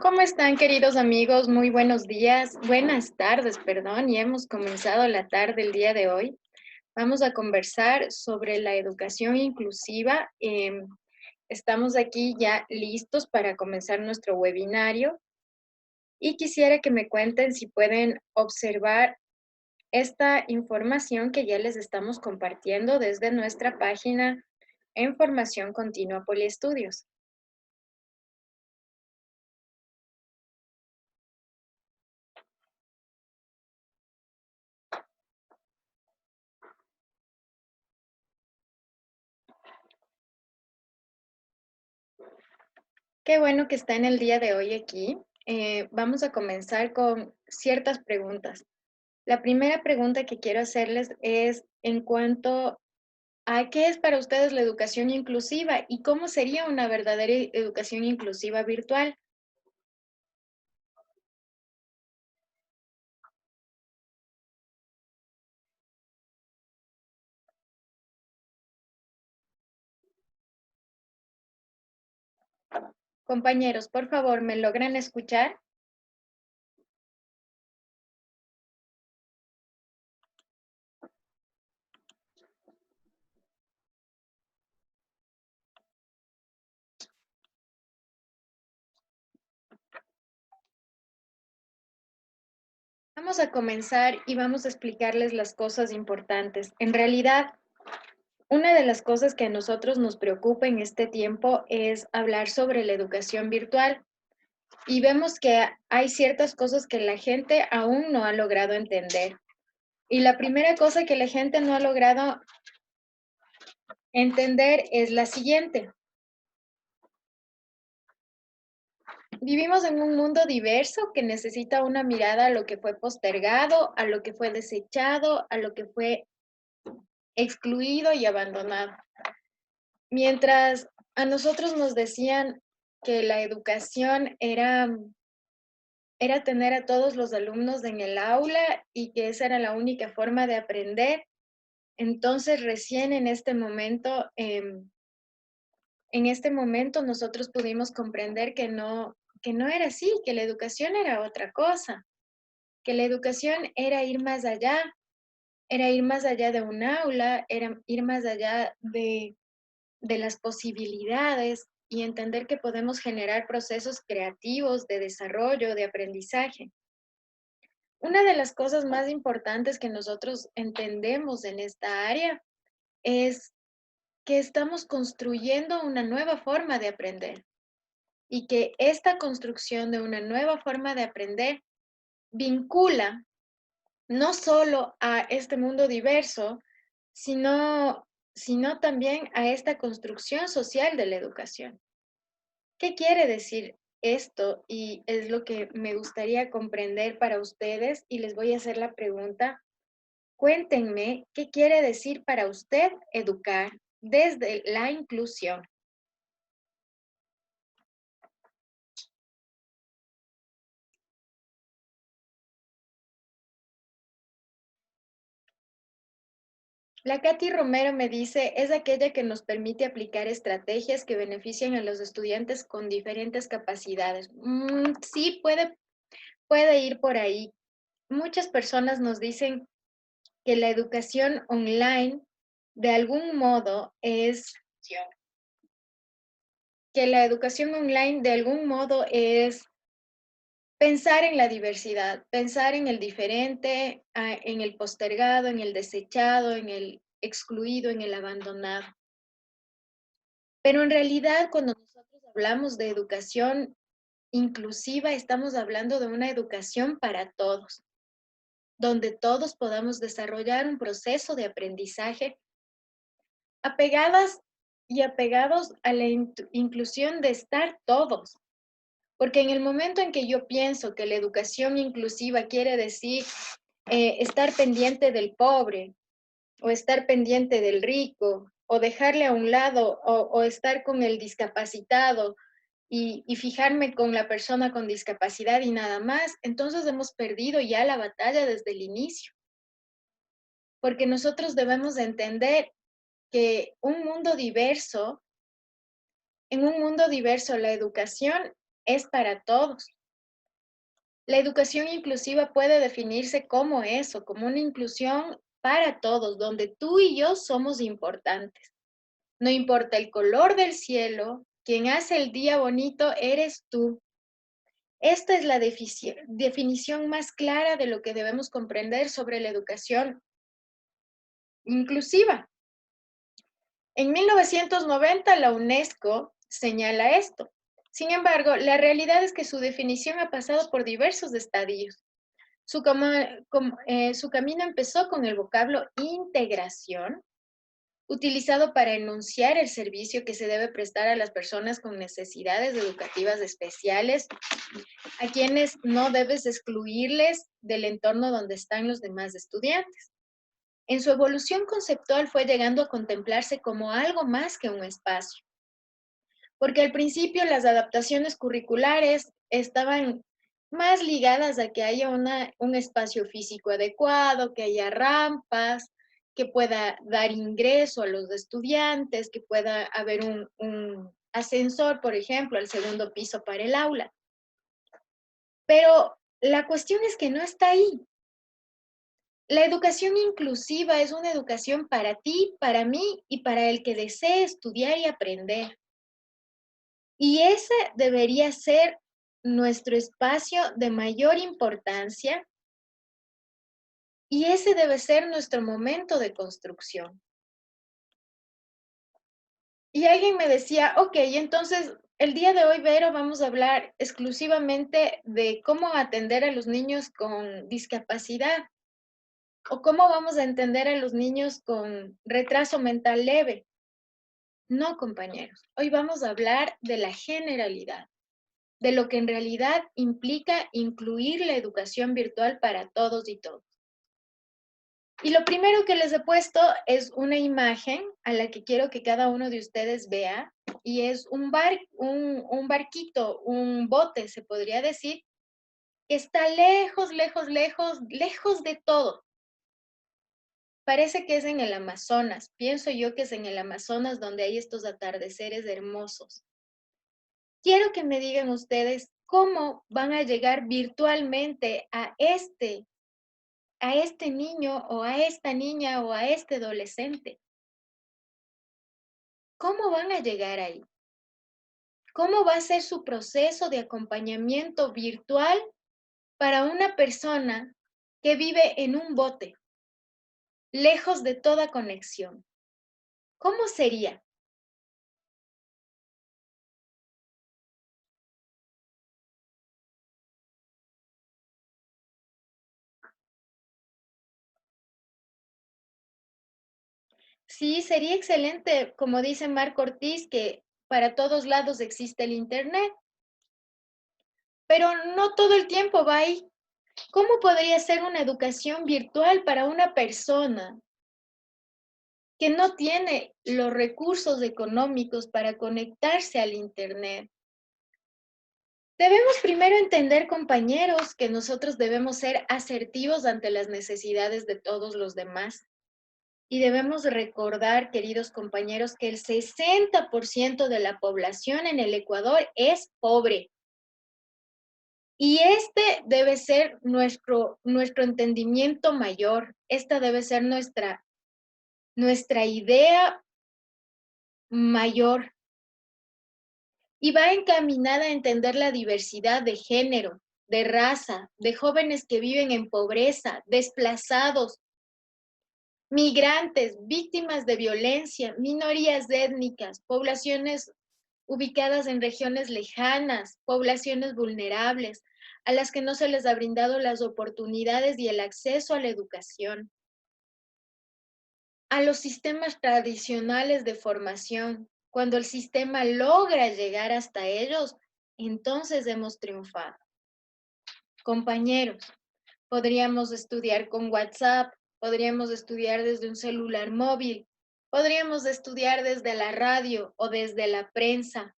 ¿Cómo están, queridos amigos? Muy buenos días, buenas tardes, perdón, y hemos comenzado la tarde el día de hoy. Vamos a conversar sobre la educación inclusiva. Estamos aquí ya listos para comenzar nuestro webinario y quisiera que me cuenten si pueden observar esta información que ya les estamos compartiendo desde nuestra página en Formación Continua Poliestudios. Qué bueno que está en el día de hoy aquí. Vamos a comenzar con ciertas preguntas. La primera pregunta que quiero hacerles es en cuanto a qué es para ustedes la educación inclusiva y cómo sería una verdadera educación inclusiva virtual. Compañeros, por favor, ¿me logran escuchar? Vamos a comenzar y vamos a explicarles las cosas importantes. En realidad, una de las cosas que a nosotros nos preocupa en este tiempo es hablar sobre la educación virtual. Y vemos que hay ciertas cosas que la gente aún no ha logrado entender. Y la primera cosa que la gente no ha logrado entender es la siguiente. Vivimos en un mundo diverso que necesita una mirada a lo que fue postergado, a lo que fue desechado, a lo que fue excluido y abandonado. Mientras a nosotros nos decían que la educación era tener a todos los alumnos en el aula y que esa era la única forma de aprender. Entonces, recién en este momento nosotros pudimos comprender que no era así, que la educación era otra cosa, que la educación era ir más allá de un aula, era ir más allá de las posibilidades y entender que podemos generar procesos creativos de desarrollo, de aprendizaje. Una de las cosas más importantes que nosotros entendemos en esta área es que estamos construyendo una nueva forma de aprender y que esta construcción de una nueva forma de aprender vincula no solo a este mundo diverso, sino también a esta construcción social de la educación. ¿Qué quiere decir esto? Y es lo que me gustaría comprender para ustedes y les voy a hacer la pregunta. Cuéntenme, ¿qué quiere decir para usted educar desde la inclusión? La Katy Romero me dice, es aquella que nos permite aplicar estrategias que benefician a los estudiantes con diferentes capacidades. Sí, puede ir por ahí. Muchas personas nos dicen que la educación online de algún modo que la educación online de algún modo es pensar en la diversidad, pensar en el diferente, en el postergado, en el desechado, en el excluido, en el abandonado. Pero en realidad, cuando nosotros hablamos de educación inclusiva, estamos hablando de una educación para todos, donde todos podamos desarrollar un proceso de aprendizaje apegadas y apegados a la inclusión de estar todos. Porque en el momento en que yo pienso que la educación inclusiva quiere decir estar pendiente del pobre o estar pendiente del rico o dejarle a un lado o estar con el discapacitado y fijarme con la persona con discapacidad y nada más, entonces hemos perdido ya la batalla desde el inicio. Porque nosotros debemos de entender que en un mundo diverso, la educación es para todos. La educación inclusiva puede definirse como eso, como una inclusión para todos, donde tú y yo somos importantes. No importa el color del cielo, quien hace el día bonito eres tú. Esta es la definición más clara de lo que debemos comprender sobre la educación inclusiva. En 1990 la UNESCO señala esto. Sin embargo, la realidad es que su definición ha pasado por diversos estadios. Su camino empezó con el vocablo integración, utilizado para enunciar el servicio que se debe prestar a las personas con necesidades educativas especiales, a quienes no debes excluirles del entorno donde están los demás estudiantes. En su evolución conceptual fue llegando a contemplarse como algo más que un espacio, porque al principio las adaptaciones curriculares estaban más ligadas a que haya un espacio físico adecuado, que haya rampas, que pueda dar ingreso a los estudiantes, que pueda haber un ascensor, por ejemplo, al segundo piso para el aula. Pero la cuestión es que no está ahí. La educación inclusiva es una educación para ti, para mí y para el que desee estudiar y aprender. Y ese debería ser nuestro espacio de mayor importancia y ese debe ser nuestro momento de construcción. Y alguien me decía, ok, entonces el día de hoy, Vero, vamos a hablar exclusivamente de cómo atender a los niños con discapacidad o cómo vamos a entender a los niños con retraso mental leve. No, compañeros, hoy vamos a hablar de la generalidad, de lo que en realidad implica incluir la educación virtual para todos y todas. Y lo primero que les he puesto es una imagen a la que quiero que cada uno de ustedes vea, y es un barquito, un bote, se podría decir, que está lejos, lejos, lejos, lejos de todo. Parece que es en el Amazonas, pienso yo que es en el Amazonas donde hay estos atardeceres hermosos. Quiero que me digan ustedes cómo van a llegar virtualmente a este niño o a esta niña o a este adolescente. ¿Cómo van a llegar ahí? ¿Cómo va a ser su proceso de acompañamiento virtual para una persona que vive en un bote, lejos de toda conexión? ¿Cómo sería? Sí, sería excelente, como dice Marco Ortiz, que para todos lados existe el Internet, pero no todo el tiempo va ahí. ¿Cómo podría ser una educación virtual para una persona que no tiene los recursos económicos para conectarse al Internet? Debemos primero entender, compañeros, que nosotros debemos ser asertivos ante las necesidades de todos los demás. Y debemos recordar, queridos compañeros, que el 60% de la población en el Ecuador es pobre. Y este debe ser nuestro entendimiento mayor. Esta debe ser nuestra idea mayor. Y va encaminada a entender la diversidad de género, de raza, de jóvenes que viven en pobreza, desplazados, migrantes, víctimas de violencia, minorías étnicas, poblaciones ubicadas en regiones lejanas, poblaciones vulnerables, a las que no se les ha brindado las oportunidades y el acceso a la educación, a los sistemas tradicionales de formación. Cuando el sistema logra llegar hasta ellos, entonces hemos triunfado. Compañeros, podríamos estudiar con WhatsApp, podríamos estudiar desde un celular móvil, podríamos estudiar desde la radio o desde la prensa.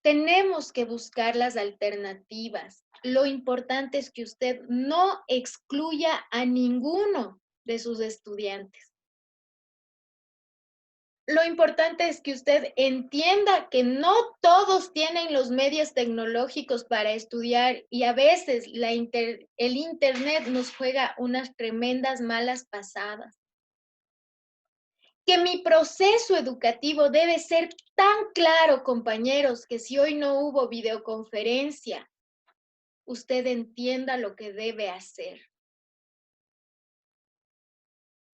Tenemos que buscar las alternativas. Lo importante es que usted no excluya a ninguno de sus estudiantes. lo importante es que usted entienda que no todos tienen los medios tecnológicos para estudiar y a veces el Internet nos juega unas tremendas malas pasadas. Que mi proceso educativo debe ser tan claro, compañeros, que si hoy no hubo videoconferencia, usted entienda lo que debe hacer.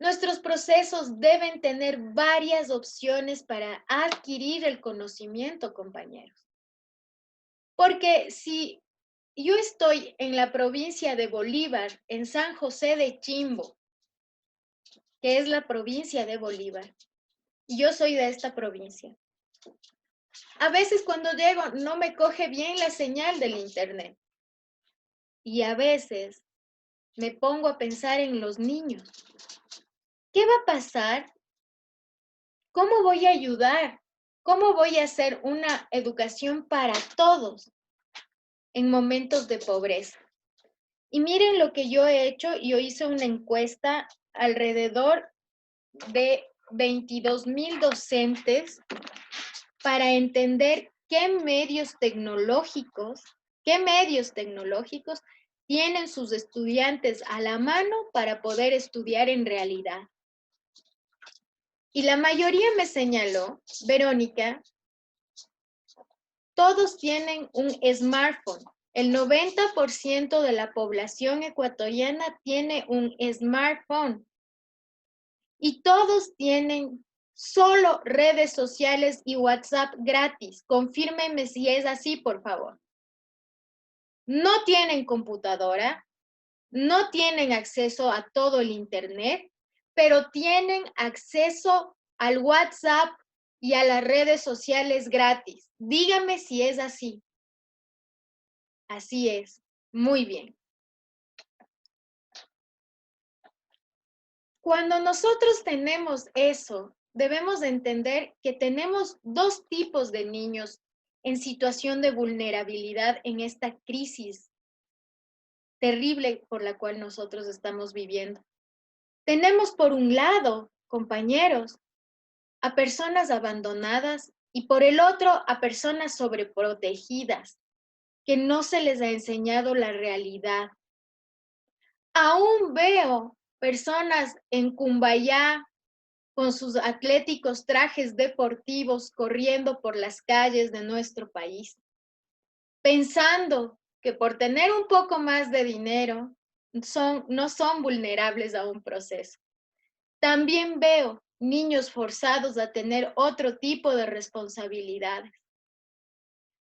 Nuestros procesos deben tener varias opciones para adquirir el conocimiento, compañeros. Porque si yo estoy en la provincia de Bolívar, en San José de Chimbo, que es la provincia de Bolívar, y yo soy de esta provincia, a veces cuando llego no me coge bien la señal del internet. Y a veces me pongo a pensar en los niños. ¿Qué va a pasar? ¿Cómo voy a ayudar? ¿Cómo voy a hacer una educación para todos en momentos de pobreza? Y miren lo que yo he hecho. Yo hice una encuesta alrededor de 22,000 docentes para entender qué medios tecnológicos tienen sus estudiantes a la mano para poder estudiar en realidad. Y la mayoría me señaló, Verónica, todos tienen un smartphone. El 90% de la población ecuatoriana tiene un smartphone. Y todos tienen solo redes sociales y WhatsApp gratis. Confírmenme si es así, por favor. No tienen computadora, no tienen acceso a todo el Internet, pero tienen acceso al WhatsApp y a las redes sociales gratis. Dígame si es así. Así es. Muy bien. Cuando nosotros tenemos eso, debemos entender que tenemos dos tipos de niños en situación de vulnerabilidad en esta crisis terrible por la cual nosotros estamos viviendo. Tenemos por un lado, compañeros, a personas abandonadas y por el otro a personas sobreprotegidas, que no se les ha enseñado la realidad. Aún veo personas en Cumbayá con sus atléticos trajes deportivos corriendo por las calles de nuestro país, pensando que por tener un poco más de dinero no son vulnerables a un proceso. También veo niños forzados a tener otro tipo de responsabilidades.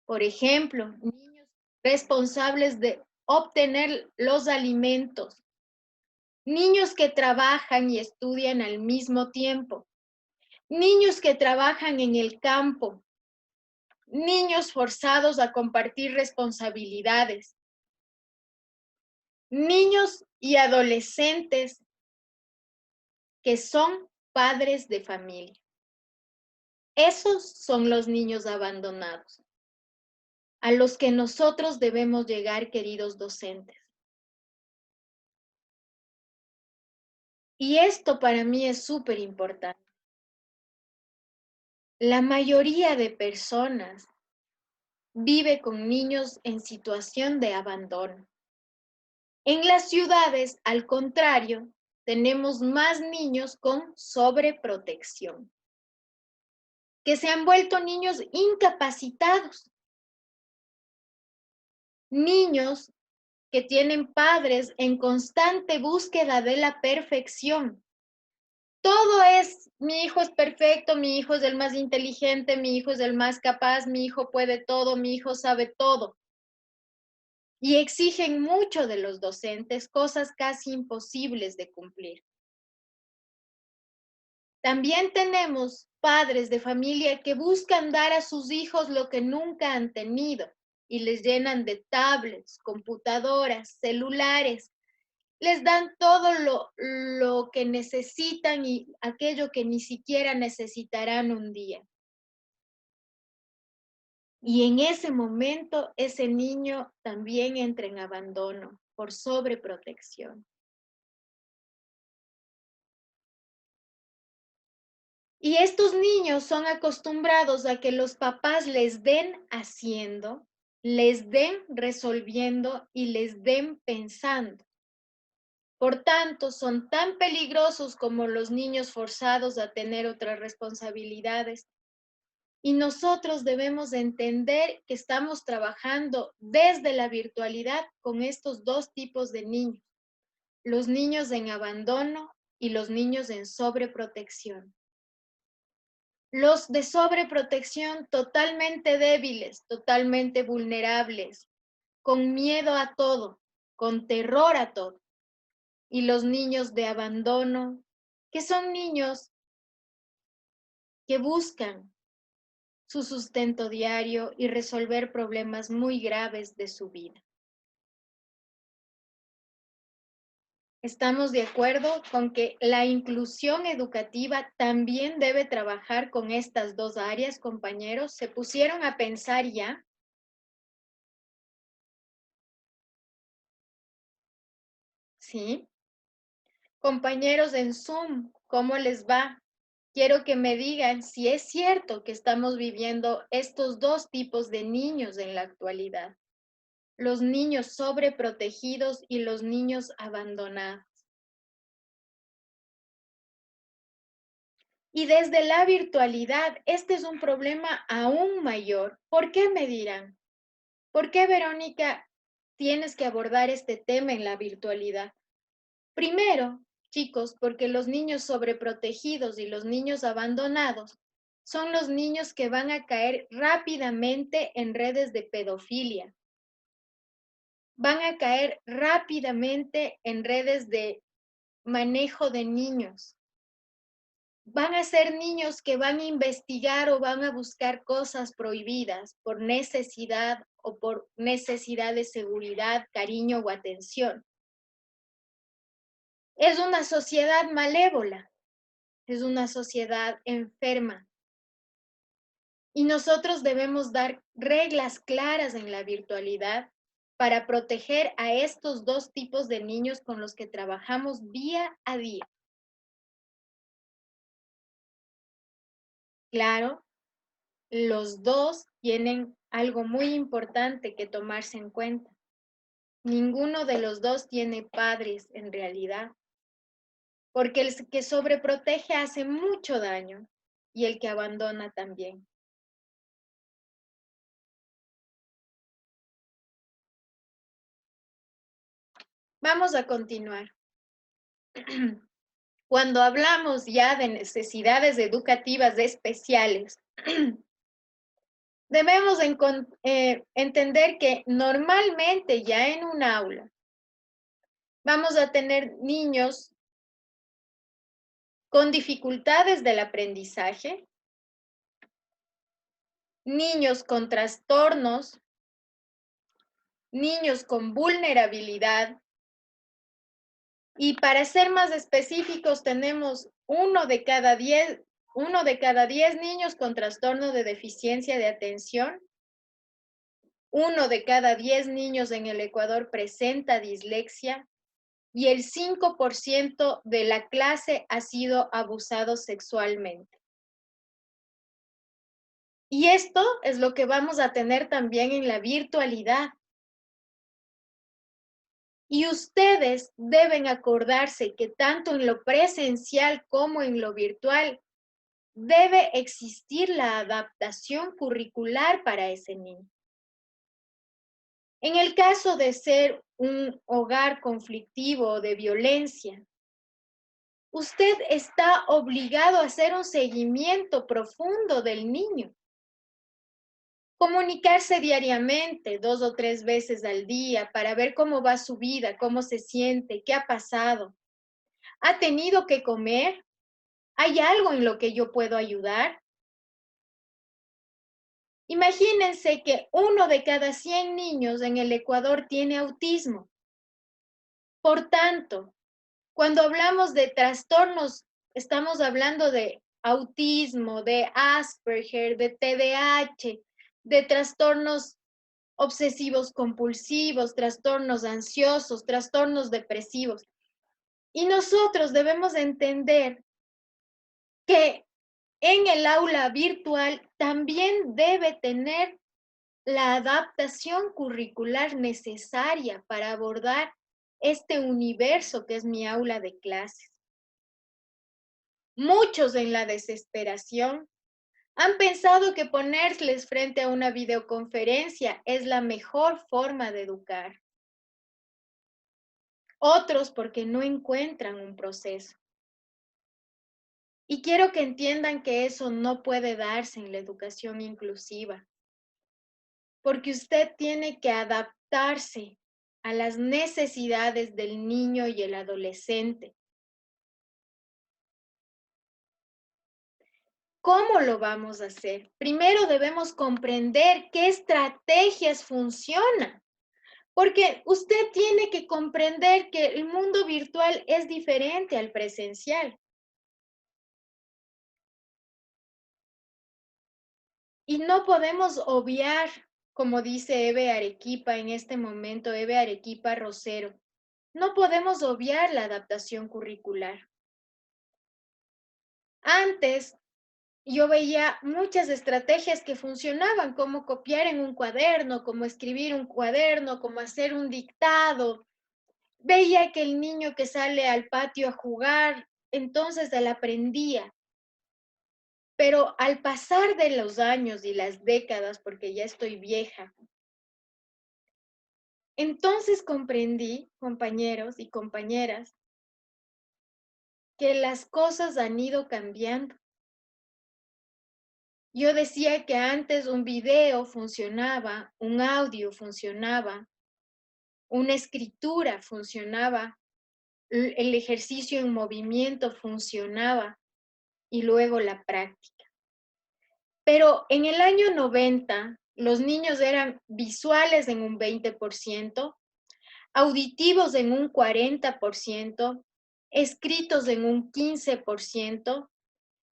Por ejemplo, niños responsables de obtener los alimentos, niños que trabajan y estudian al mismo tiempo, niños que trabajan en el campo, niños forzados a compartir responsabilidades, niños y adolescentes que son padres de familia. Esos son los niños abandonados, a los que nosotros debemos llegar, queridos docentes. Y esto para mí es súper importante. La mayoría de personas vive con niños en situación de abandono. En las ciudades, al contrario, tenemos más niños con sobreprotección, que se han vuelto niños incapacitados, niños que tienen padres en constante búsqueda de la perfección. Todo es, mi hijo es perfecto, mi hijo es el más inteligente, mi hijo es el más capaz, mi hijo puede todo, mi hijo sabe todo. Y exigen mucho de los docentes, cosas casi imposibles de cumplir. También tenemos padres de familia que buscan dar a sus hijos lo que nunca han tenido y les llenan de tablets, computadoras, celulares, les dan todo lo que necesitan y aquello que ni siquiera necesitarán un día. Y en ese momento ese niño también entra en abandono por sobreprotección. Y estos niños son acostumbrados a que los papás les den haciendo, les den resolviendo y les den pensando. Por tanto, son tan peligrosos como los niños forzados a tener otras responsabilidades. Y nosotros debemos entender que estamos trabajando desde la virtualidad con estos dos tipos de niños, los niños en abandono y los niños en sobreprotección. Los de sobreprotección totalmente débiles, totalmente vulnerables, con miedo a todo, con terror a todo. Y los niños de abandono, que son niños que buscan su sustento diario y resolver problemas muy graves de su vida. Estamos de acuerdo con que la inclusión educativa también debe trabajar con estas dos áreas, compañeros. ¿Se pusieron a pensar ya? Sí. Compañeros en Zoom, ¿cómo les va? Quiero que me digan si es cierto que estamos viviendo estos dos tipos de niños en la actualidad, los niños sobreprotegidos y los niños abandonados. Y desde la virtualidad, este es un problema aún mayor. ¿Por qué me dirán? ¿Por qué, Verónica, tienes que abordar este tema en la virtualidad? Primero, chicos, porque los niños sobreprotegidos y los niños abandonados son los niños que van a caer rápidamente en redes de pedofilia, van a caer rápidamente en redes de manejo de niños, van a ser niños que van a investigar o van a buscar cosas prohibidas por necesidad o por necesidad de seguridad, cariño o atención. Es una sociedad malévola, es una sociedad enferma. Y nosotros debemos dar reglas claras en la virtualidad para proteger a estos dos tipos de niños con los que trabajamos día a día. Claro, los dos tienen algo muy importante que tomarse en cuenta. Ninguno de los dos tiene padres en realidad, porque el que sobreprotege hace mucho daño y el que abandona también. Vamos a continuar. Cuando hablamos ya de necesidades educativas especiales, debemos entender que normalmente ya en un aula vamos a tener niños con dificultades del aprendizaje, niños con trastornos, niños con vulnerabilidad. Y para ser más específicos, tenemos uno de cada 10 niños con trastorno de deficiencia de atención. Uno de cada 10 niños en el Ecuador presenta dislexia y el 5% de la clase ha sido abusado sexualmente. Y esto es lo que vamos a tener también en la virtualidad. Y ustedes deben acordarse que tanto en lo presencial como en lo virtual debe existir la adaptación curricular para ese niño. En el caso de ser un hogar conflictivo o de violencia, usted está obligado a hacer un seguimiento profundo del niño. Comunicarse diariamente, 2 o 3 veces al día, para ver cómo va su vida, cómo se siente, qué ha pasado. ¿Ha tenido que comer? ¿Hay algo en lo que yo puedo ayudar? Imagínense que 1 de cada 100 niños en el Ecuador tiene autismo. Por tanto, cuando hablamos de trastornos, estamos hablando de autismo, de Asperger, de TDAH, de trastornos obsesivos compulsivos, trastornos ansiosos, trastornos depresivos. Y nosotros debemos entender que en el aula virtual también debe tener la adaptación curricular necesaria para abordar este universo que es mi aula de clases. Muchos en la desesperación han pensado que ponerles frente a una videoconferencia es la mejor forma de educar. Otros porque no encuentran un proceso. Y quiero que entiendan que eso no puede darse en la educación inclusiva, porque usted tiene que adaptarse a las necesidades del niño y el adolescente. ¿Cómo lo vamos a hacer? Primero debemos comprender qué estrategias funcionan, porque usted tiene que comprender que el mundo virtual es diferente al presencial. Y no podemos obviar, como dice Eve Arequipa en este momento, Eve Arequipa Rosero, no podemos obviar la adaptación curricular. Antes yo veía muchas estrategias que funcionaban, como copiar en un cuaderno, como escribir un cuaderno, como hacer un dictado. Veía que el niño que sale al patio a jugar, entonces él aprendía. Pero al pasar de los años y las décadas, porque ya estoy vieja, entonces comprendí, compañeros y compañeras, que las cosas han ido cambiando. Yo decía que antes un video funcionaba, un audio funcionaba, una escritura funcionaba, el ejercicio en movimiento funcionaba y luego la práctica. Pero en el año 90, los niños eran visuales en un 20%, auditivos en un 40%, escritos en un 15%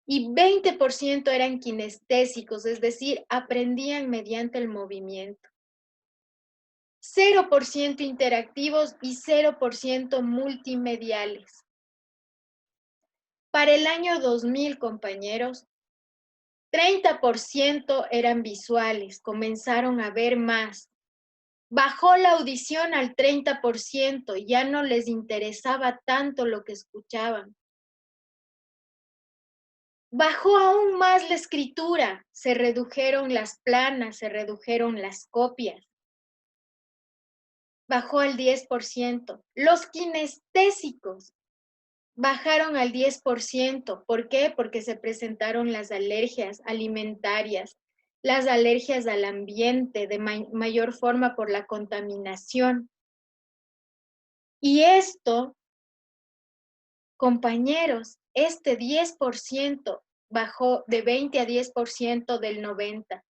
y 20% eran kinestésicos, es decir, aprendían mediante el movimiento. 0% interactivos y 0% multimediales. Para el año 2000, compañeros, 30% eran visuales, comenzaron a ver más. Bajó la audición al 30%, ya no les interesaba tanto lo que escuchaban. Bajó aún más la escritura, se redujeron las planas, se redujeron las copias. Bajó al 10%. Los kinestésicos bajaron al 10%. ¿Por qué? Porque se presentaron las alergias alimentarias, las alergias al ambiente de mayor forma por la contaminación. Y esto, compañeros, este 10% bajó de 20 a 10% del 90.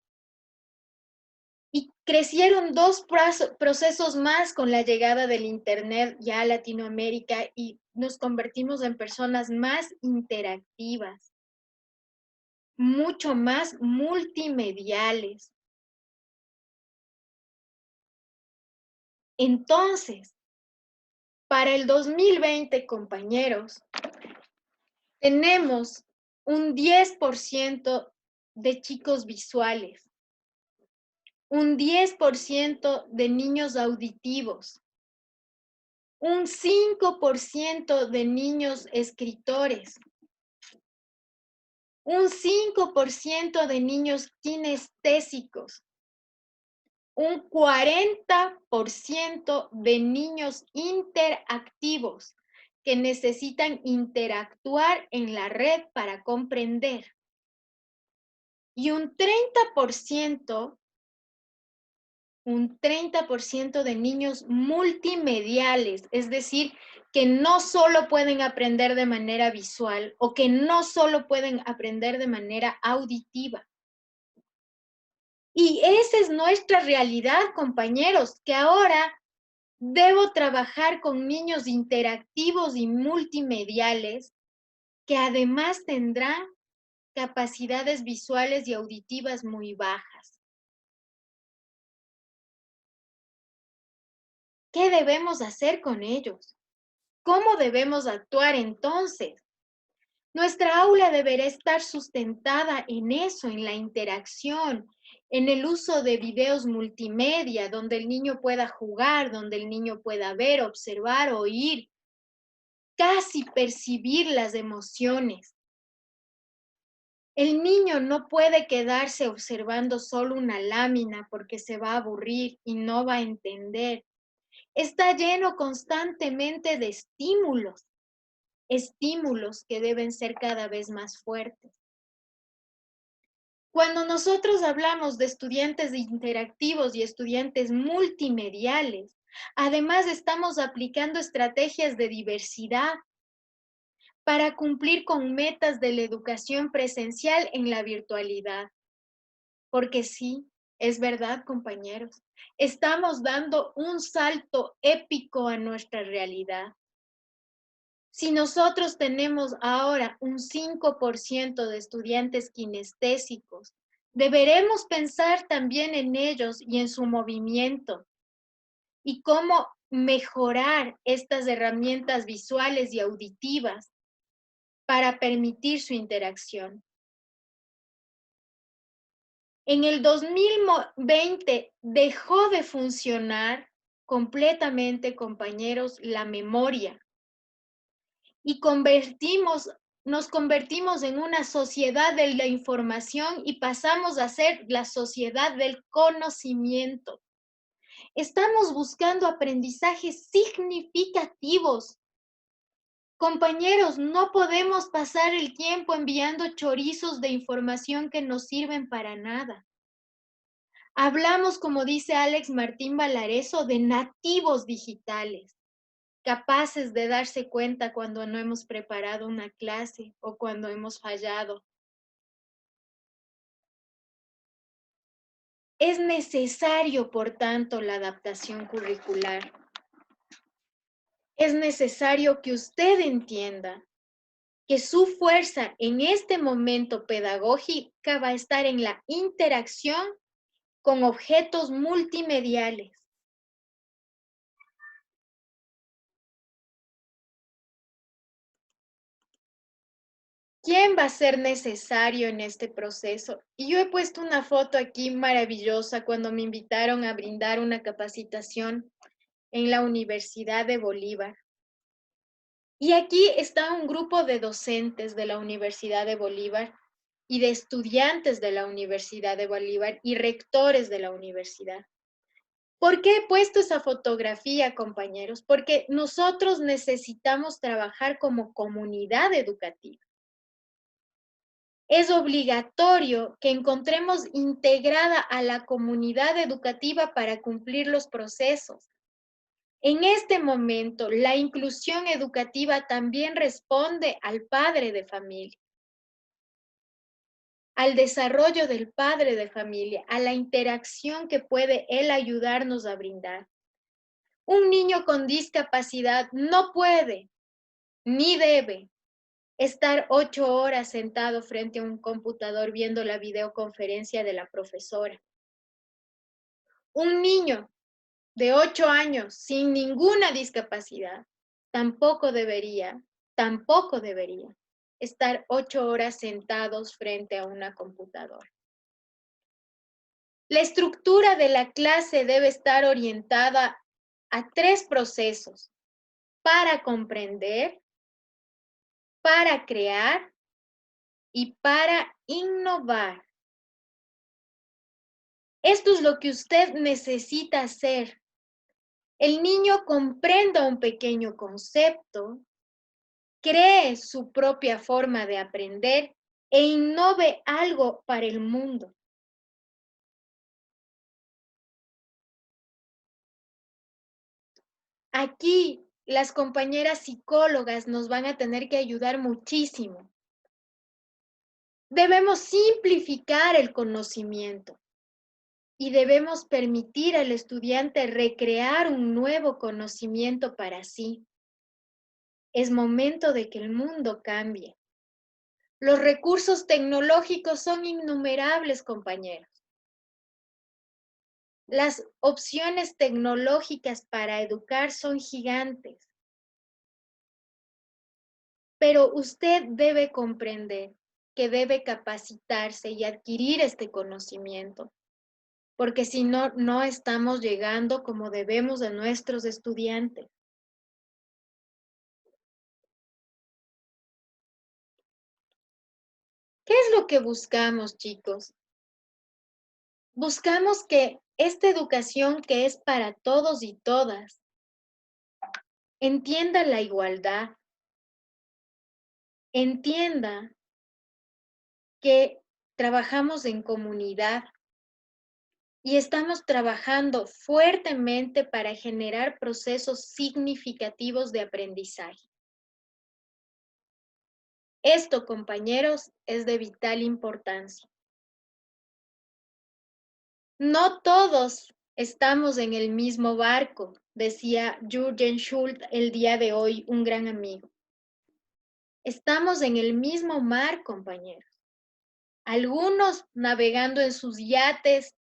Y crecieron dos procesos más con la llegada del Internet ya a Latinoamérica y nos convertimos en personas más interactivas, mucho más multimediales. Entonces, para el 2020, compañeros, tenemos un 10% de chicos visuales, un 10% de niños auditivos, un 5% de niños escritores, un 5% de niños kinestésicos, un 40% de niños interactivos que necesitan interactuar en la red para comprender y un 30% de niños multimediales, es decir, que no solo pueden aprender de manera visual o que no solo pueden aprender de manera auditiva. Y esa es nuestra realidad, compañeros, que ahora debo trabajar con niños interactivos y multimediales que además tendrán capacidades visuales y auditivas muy bajas. ¿Qué debemos hacer con ellos? ¿Cómo debemos actuar entonces? Nuestra aula deberá estar sustentada en eso, en la interacción, en el uso de videos multimedia, donde el niño pueda jugar, donde el niño pueda ver, observar, oír, casi percibir las emociones. El niño no puede quedarse observando solo una lámina porque se va a aburrir y no va a entender. Está lleno constantemente de estímulos, estímulos que deben ser cada vez más fuertes. Cuando nosotros hablamos de estudiantes interactivos y estudiantes multimediales, además estamos aplicando estrategias de diversidad para cumplir con metas de la educación presencial en la virtualidad. Porque sí, es verdad, compañeros, estamos dando un salto épico a nuestra realidad. Si nosotros tenemos ahora un 5% de estudiantes kinestésicos, deberemos pensar también en ellos y en su movimiento y cómo mejorar estas herramientas visuales y auditivas para permitir su interacción. En el 2020 dejó de funcionar completamente, compañeros, la memoria y nos convertimos en una sociedad de la información y pasamos a ser la sociedad del conocimiento. Estamos buscando aprendizajes significativos. Compañeros, no podemos pasar el tiempo enviando chorizos de información que no sirven para nada. Hablamos, como dice Alex Martín Valareso, de nativos digitales, capaces de darse cuenta cuando no hemos preparado una clase o cuando hemos fallado. Es necesario, por tanto, la adaptación curricular. Es necesario que usted entienda que su fuerza en este momento pedagógica va a estar en la interacción con objetos multimediales. ¿Quién va a ser necesario en este proceso? Y yo he puesto una foto aquí maravillosa cuando me invitaron a brindar una capacitación en la Universidad de Bolívar. Y aquí está un grupo de docentes de la Universidad de Bolívar y de estudiantes de la Universidad de Bolívar y rectores de la universidad. ¿Por qué he puesto esa fotografía, compañeros? Porque nosotros necesitamos trabajar como comunidad educativa. Es obligatorio que encontremos integrada a la comunidad educativa para cumplir los procesos. En este momento, la inclusión educativa también responde al padre de familia, al desarrollo del padre de familia, a la interacción que puede él ayudarnos a brindar. Un niño con discapacidad no puede ni debe estar 8 horas sentado frente a un computador viendo la videoconferencia de la profesora. Un niño de 8 años sin ninguna discapacidad tampoco debería estar 8 horas sentados frente a una computadora. La estructura de la clase debe estar orientada a 3 procesos: para comprender, para crear y para innovar. Esto es lo que usted necesita hacer. El niño comprenda un pequeño concepto, cree su propia forma de aprender e innove algo para el mundo. Aquí las compañeras psicólogas nos van a tener que ayudar muchísimo. Debemos simplificar el conocimiento y debemos permitir al estudiante recrear un nuevo conocimiento para sí. Es momento de que el mundo cambie. Los recursos tecnológicos son innumerables, compañeros. Las opciones tecnológicas para educar son gigantes. pero usted debe comprender que debe capacitarse y adquirir este conocimiento, porque si no, no estamos llegando como debemos a nuestros estudiantes. ¿Qué es lo que buscamos, chicos? Buscamos que esta educación que es para todos y todas entienda la igualdad, entienda que trabajamos en comunidad y estamos trabajando fuertemente para generar procesos significativos de aprendizaje. Esto, compañeros, es de vital importancia. No todos estamos en el mismo barco, decía Jürgen Schultz el día de hoy, un gran amigo. Estamos en el mismo mar, compañeros. Algunos navegando en sus yates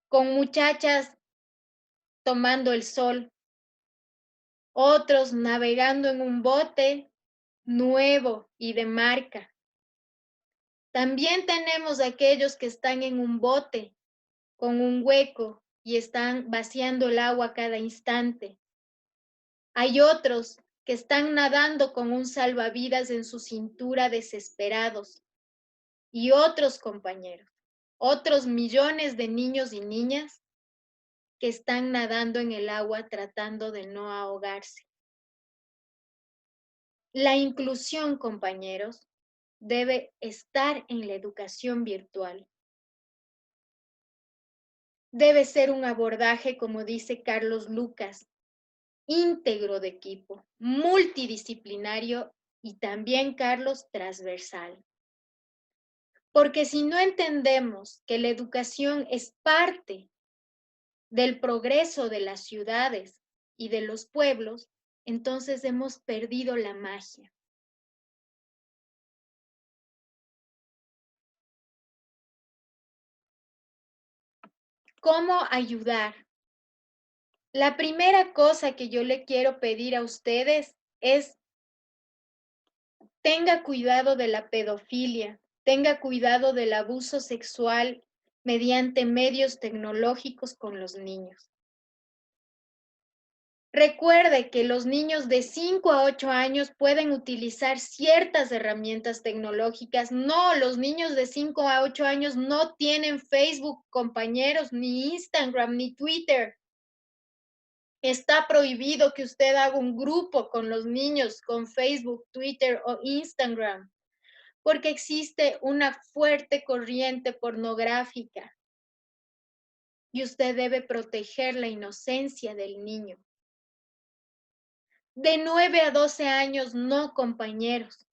con muchachas tomando el sol, otros navegando en un bote nuevo y de marca. También tenemos aquellos que están en un bote con un hueco y están vaciando el agua cada instante. Hay otros que están nadando con un salvavidas en su cintura desesperados. Y otros compañeros, otros millones de niños y niñas que están nadando en el agua tratando de no ahogarse. La inclusión, compañeros, debe estar en la educación virtual. Debe ser un abordaje, como dice Carlos Lucas, íntegro de equipo, multidisciplinario y también, Carlos, transversal. Porque si no entendemos que la educación es parte del progreso de las ciudades y de los pueblos, entonces hemos perdido la magia. ¿Cómo ayudar? La primera cosa que yo le quiero pedir a ustedes es tenga cuidado de la pedofilia, tenga cuidado del abuso sexual mediante medios tecnológicos con los niños. Recuerde que los niños de 5 a 8 años pueden utilizar ciertas herramientas tecnológicas. No, los niños de 5 a 8 años no tienen Facebook, compañeros, ni Instagram, ni Twitter. Está prohibido que usted haga un grupo con los niños con Facebook, Twitter o Instagram, porque existe una fuerte corriente pornográfica y usted debe proteger la inocencia del niño. De 9 a 12 años, no, compañeros.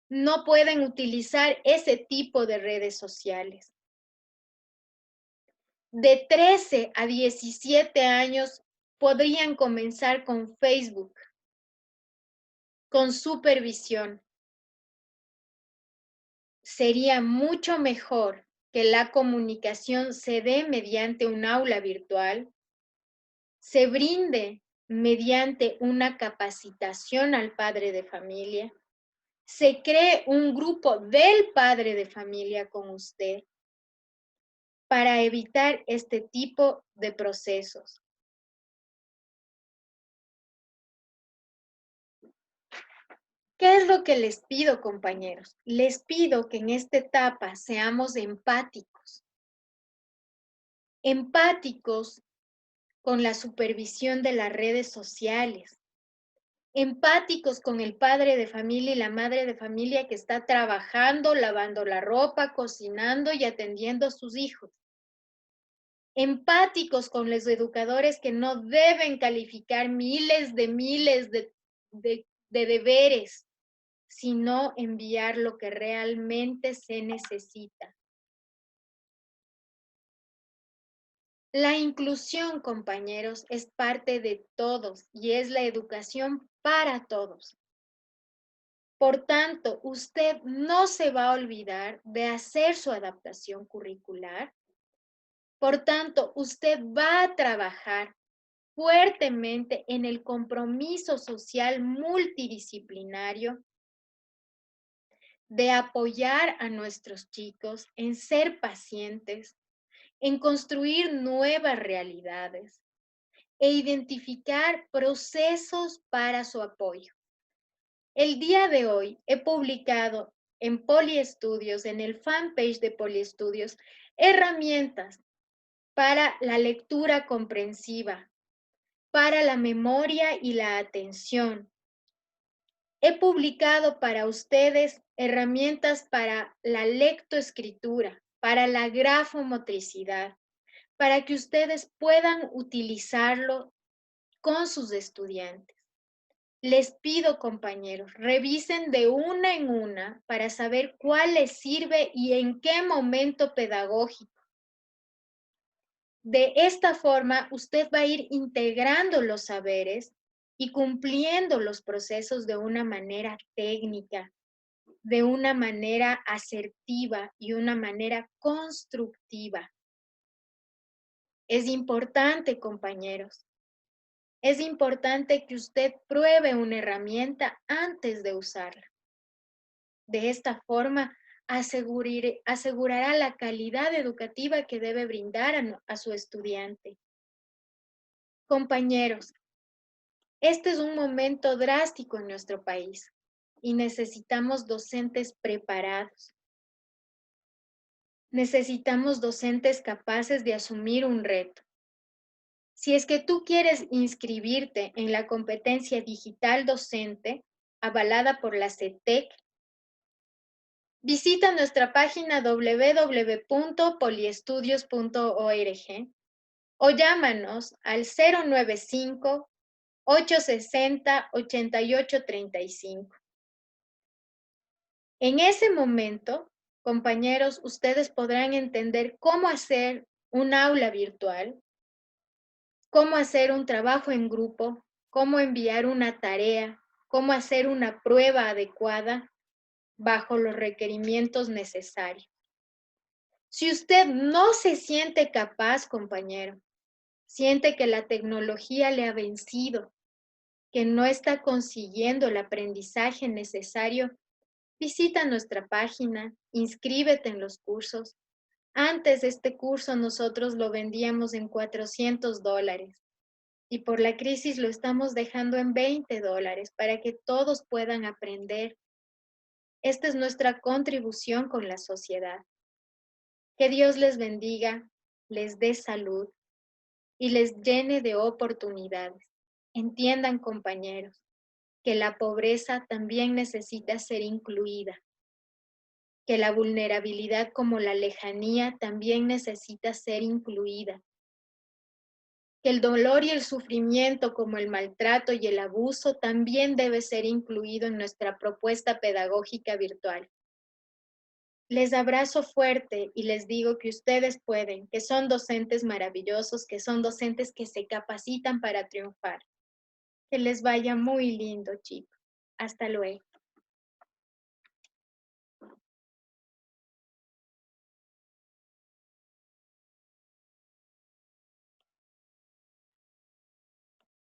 No pueden utilizar ese tipo de redes sociales. De 13 a 17 años podrían comenzar con Facebook, con supervisión. Sería mucho mejor que la comunicación se dé mediante un aula virtual, se brinde mediante una capacitación al padre de familia, se cree un grupo del padre de familia con usted para evitar este tipo de procesos. ¿Qué es lo que les pido, compañeros? Les pido que en esta etapa seamos empáticos. Empáticos con la supervisión de las redes sociales. Empáticos con el padre de familia y la madre de familia que está trabajando, lavando la ropa, cocinando y atendiendo a sus hijos. Empáticos con los educadores que no deben calificar miles de deberes, sino enviar lo que realmente se necesita. La inclusión, compañeros, es parte de todos y es la educación para todos. Por tanto, usted no se va a olvidar de hacer su adaptación curricular. Por tanto, usted va a trabajar fuertemente en el compromiso social multidisciplinario de apoyar a nuestros chicos en ser pacientes, en construir nuevas realidades e identificar procesos para su apoyo. El día de hoy he publicado en Poliestudios, en el fanpage de Poliestudios, herramientas para la lectura comprensiva, para la memoria y la atención. He publicado para ustedes herramientas para la lectoescritura, para la grafomotricidad, para que ustedes puedan utilizarlo con sus estudiantes. Les pido, compañeros, revisen de una en una para saber cuál les sirve y en qué momento pedagógico. De esta forma, usted va a ir integrando los saberes y cumpliendo los procesos de una manera técnica, de una manera asertiva y una manera constructiva. Es importante, compañeros, es importante que usted pruebe una herramienta antes de usarla. De esta forma, asegurará la calidad educativa que debe brindar a su estudiante. Compañeros, este es un momento drástico en nuestro país y necesitamos docentes preparados. Necesitamos docentes capaces de asumir un reto. Si es que tú quieres inscribirte en la competencia digital docente avalada por la CETEC, visita nuestra página www.poliestudios.org o llámanos al 095-860-8835. En ese momento, compañeros, ustedes podrán entender cómo hacer un aula virtual, cómo hacer un trabajo en grupo, cómo enviar una tarea, cómo hacer una prueba adecuada bajo los requerimientos necesarios. Si usted no se siente capaz, compañero, siente que la tecnología le ha vencido, que no está consiguiendo el aprendizaje necesario, visita nuestra página, inscríbete en los cursos. Antes este curso nosotros lo vendíamos en $400 y por la crisis lo estamos dejando en $20 para que todos puedan aprender. Esta es nuestra contribución con la sociedad. Que Dios les bendiga, les dé salud y les llene de oportunidades. Entiendan, compañeros, que la pobreza también necesita ser incluida, que la vulnerabilidad como la lejanía también necesita ser incluida, que el dolor y el sufrimiento como el maltrato y el abuso también debe ser incluido en nuestra propuesta pedagógica virtual. Les abrazo fuerte y les digo que ustedes pueden, que son docentes maravillosos, que son docentes que se capacitan para triunfar. Que les vaya muy lindo, chicos. Hasta luego.